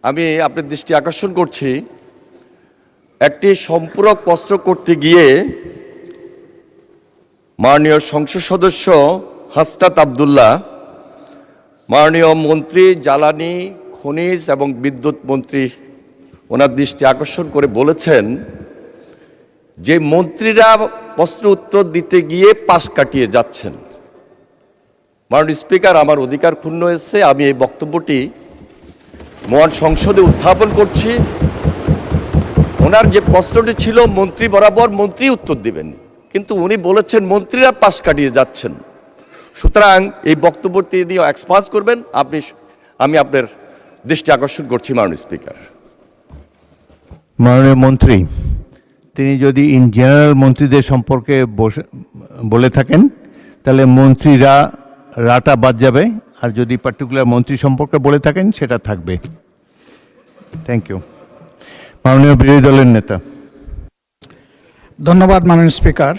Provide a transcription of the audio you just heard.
আমি আপনার দৃষ্টি আকর্ষণ করছি, একটি সম্পূরক প্রশ্ন করতে গিয়ে মাননীয় সংসদ সদস্য হাসনাত আব্দুল্লাহ, মাননীয় মন্ত্রী জ্বালানি খনিজ এবং বিদ্যুৎ মন্ত্রী ওনার দৃষ্টি আকর্ষণ করে বলেছেন যে মন্ত্রীরা প্রশ্ন উত্তর দিতে গিয়ে পাশ কাটিয়ে যাচ্ছেন। মাননীয় স্পিকার, আমার অধিকার ক্ষুণ্ণ হয়েছে, আমি এই বক্তব্যটি মহান সংসদে উত্থাপন করছি। ওনার যে প্রশ্নটি ছিল মন্ত্রী বরাবর মন্ত্রী উত্তর দিবেন, কিন্তু উনি বলেছেন মন্ত্রীরা পাশ কাটিয়ে যাচ্ছেন। সুতরাং এই বক্তব্যটি নিয়ে এক্সপান্স করবেন আমি আপনার দৃষ্টি আকর্ষণ করছি মাননীয় স্পিকার। মাননীয় মন্ত্রী, তিনি যদি ইন জেনারেল মন্ত্রীদের সম্পর্কে বলে থাকেন তাহলে মন্ত্রীরা রাটা বাদ যাবে, আর যদি পার্টিকুলার মন্ত্রী সম্পর্কে বলে থাকেন সেটা থাকবে। Thank you. মাননীয় বিরোধী দলের নেতা। ধন্যবাদ মাননীয় স্পিকার।